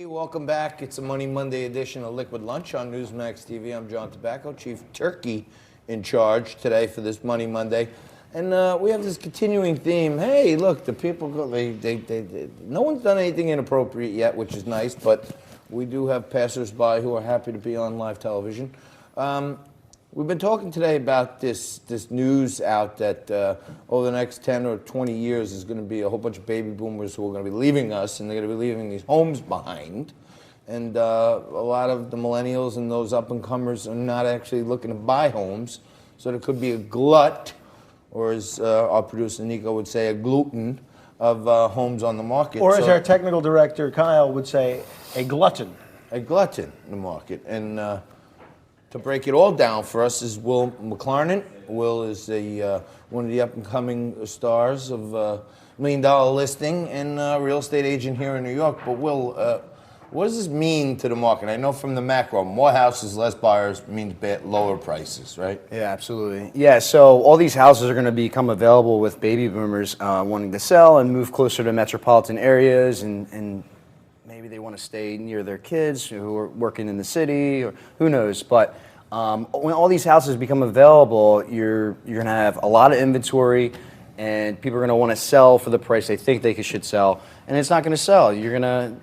Welcome back. It's a Money Monday edition of Liquid Lunch on Newsmax TV. I'm John Tobacco, Chief Turkey in charge today for this Money Monday. And we have this continuing theme. Hey, look, the people go, no one's done anything inappropriate yet, which is nice, but we do have passersby who are happy to be on live television. We've been talking today about this news out that over the next 10 or 20 years is going to be a whole bunch of baby boomers who are going to be leaving us, and they're going to be leaving these homes behind. And a lot of the millennials and those up-and-comers are not actually looking to buy homes. So there could be a glut, or as our producer Nico would say, a gluten of homes on the market. Or as our technical director Kyle would say, a glutton. A glutton in the market. And to break it all down for us is Will McLarnon. Will is one of the up-and-coming stars of $1 Million Listing and real estate agent here in New York. But Will, what does this mean to the market? I know from the macro, more houses, less buyers means lower prices, right? Yeah, absolutely. Yeah, so all these houses are going to become available with baby boomers wanting to sell and move closer to metropolitan areas, and maybe they want to stay near their kids who are working in the city, or who knows. But when all these houses become available, you're going to have a lot of inventory, and people are going to want to sell for the price they think they should sell, and it's not going to sell. You're going to,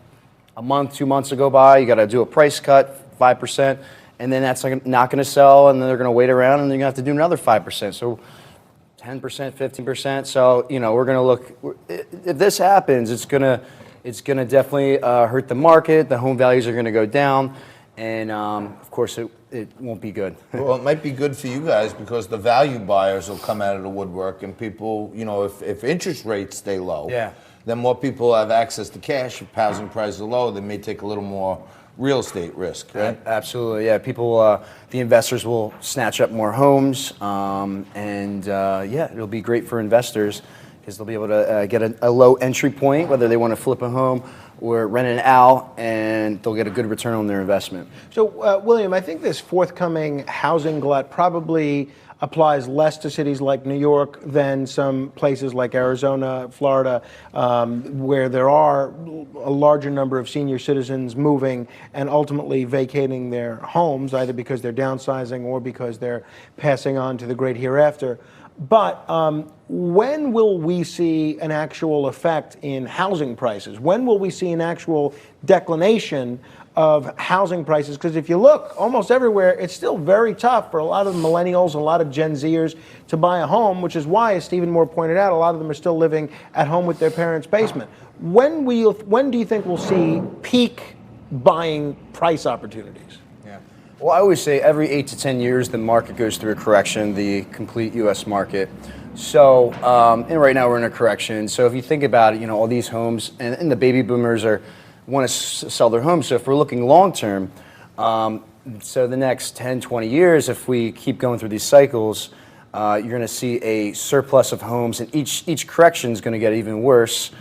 a month, 2 months to go by, you got to do a price cut, 5%, and then that's not going to sell, and then they're going to wait around, and then you have to do another 5%. So 10%, 15%. So, we're going to look, if this happens, it's going to definitely hurt the market. The home values are going to go down, and of course it won't be good. Well, it might be good for you guys because the value buyers will come out of the woodwork, and people, if interest rates stay low, yeah, then more people have access to cash. If housing prices are low, they may take a little more real estate risk, right? Absolutely, yeah. People, the investors will snatch up more homes, and it'll be great for investors because they'll be able to get a low entry point, whether they want to flip a home or rent it out, and they'll get a good return on their investment. So, William, I think this forthcoming housing glut probably applies less to cities like New York than some places like Arizona, Florida, where there are a larger number of senior citizens moving and ultimately vacating their homes, either because they're downsizing or because they're passing on to the great hereafter. But when will we see an actual effect in housing prices? When will we see an actual declination of housing prices? Because if you look almost everywhere, it's still very tough for a lot of millennials, a lot of Gen Zers to buy a home, which is why, as Stephen Moore pointed out, a lot of them are still living at home with their parents' basement. When do you think we'll see peak buying price opportunities? Well, I always say every 8 to 10 years, the market goes through a correction, the complete U.S. market. So, and right now we're in a correction. So if you think about it, all these homes, and the baby boomers want to sell their homes. So if we're looking long term, so the next 10, 20 years, if we keep going through these cycles, you're going to see a surplus of homes, and each correction is going to get even worse.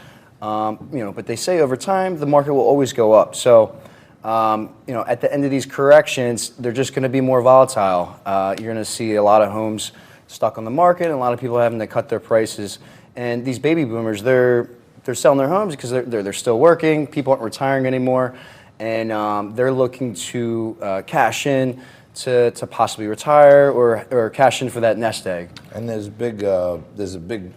But they say over time, the market will always go up. So, at the end of these corrections, they're just going to be more volatile. You're going to see a lot of homes stuck on the market, and a lot of people having to cut their prices. And these baby boomers, they're selling their homes because they're still working. People aren't retiring anymore, and they're looking to cash in to possibly retire or cash in for that nest egg. And there's a big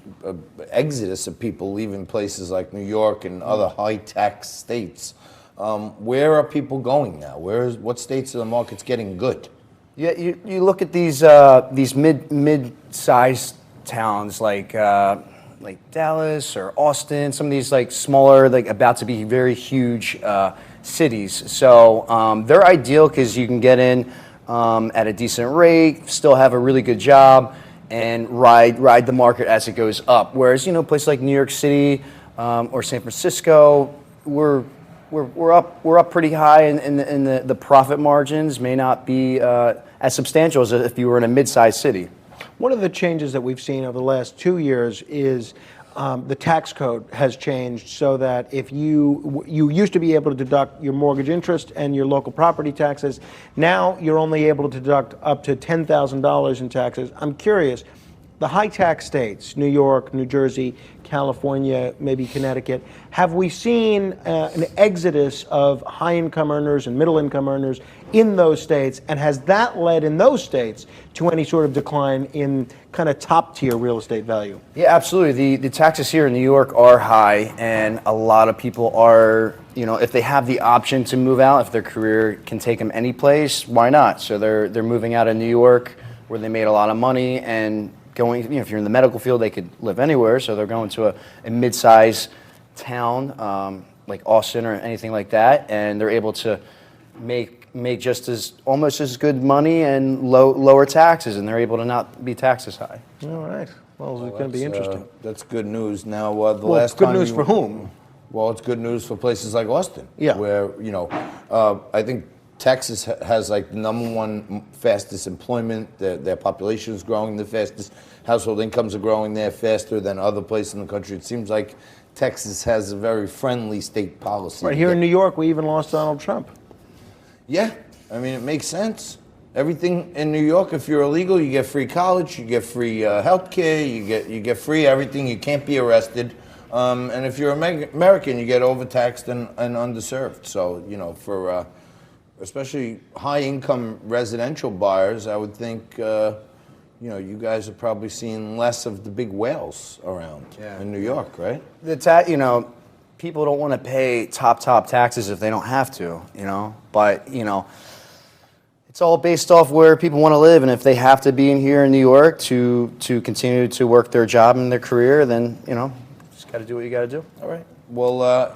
exodus of people leaving places like New York and other high-tax states. Where are people going now? What states are the markets getting good? Yeah, you look at these mid-sized towns like Dallas or Austin, some of these like smaller, like about to be very huge cities. So they're ideal because you can get in at a decent rate, still have a really good job, and ride the market as it goes up. Whereas places like New York City or San Francisco, we're up pretty high, and the profit margins may not be as substantial as if you were in a mid-sized city. One of the changes that we've seen over the last 2 years is the tax code has changed so that if you used to be able to deduct your mortgage interest and your local property taxes, now you're only able to deduct up to $10,000 in taxes. I'm curious, the high tax states, New York, New Jersey, California, maybe Connecticut, have we seen an exodus of high income earners and middle income earners in those states? And has that led in those states to any sort of decline in kind of top tier real estate value? Yeah, absolutely. The taxes here in New York are high, and a lot of people are, if they have the option to move out, if their career can take them any place, why not? So they're moving out of New York, where they made a lot of money, and going, if you're in the medical field, they could live anywhere. So they're going to a mid-sized town like Austin or anything like that, and they're able to make just almost as good money and lower taxes, and they're able to not be taxed as high. All right. Well, it's going to be interesting. That's good news. Now, It's good news for whom? Well, it's good news for places like Austin. Yeah. Where, I think Texas has like the #1 fastest employment. Their population is growing the fastest. Household incomes are growing there faster than other places in the country. It seems like Texas has a very friendly state policy. Right here in New York, we even lost Donald Trump. Yeah, I mean, it makes sense. Everything in New York, if you're illegal, you get free college, you get free health care, you get free everything. You can't be arrested. And if you're American, you get overtaxed and underserved. So, for especially high-income residential buyers, I would think, you guys are probably seeing less of the big whales around in New York, right? People don't want to pay top taxes if they don't have to, But, it's all based off where people want to live, and if they have to be in here in New York to continue to work their job and their career, then, just got to do what you got to do. All right. Well,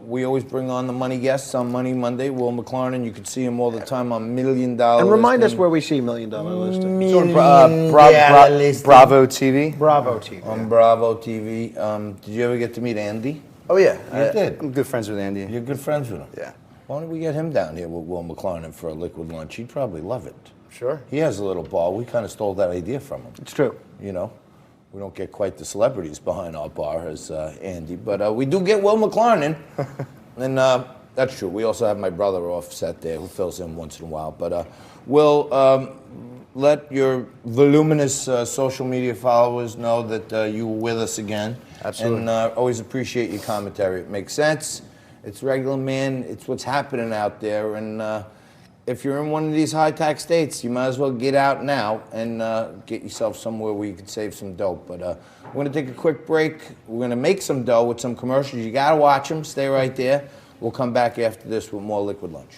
we always bring on the money guests on Money Monday. Will McLarnon, you can see him all the time on $1 Million And remind us where we see $1 Million listing. So on Bravo TV. Bravo TV. On Bravo TV. Did you ever get to meet Andy? Oh, yeah. You did? I'm good friends with Andy. You're good friends with him? Yeah. Why don't we get him down here with Will McLarnon for a liquid lunch? He'd probably love it. Sure. He has a little bar. We kind of stole that idea from him. It's true. We don't get quite the celebrities behind our bar as Andy, but we do get Will McLarnon. And that's true. We also have my brother offset there who fills in once in a while. But Will, let your voluminous social media followers know that you were with us again. Absolutely. And always appreciate your commentary. It makes sense. It's regular man. It's what's happening out there. And if you're in one of these high-tax states, you might as well get out now and get yourself somewhere where you can save some dough. But we're going to take a quick break. We're going to make some dough with some commercials. You got to watch them. Stay right there. We'll come back after this with more Liquid Lunch.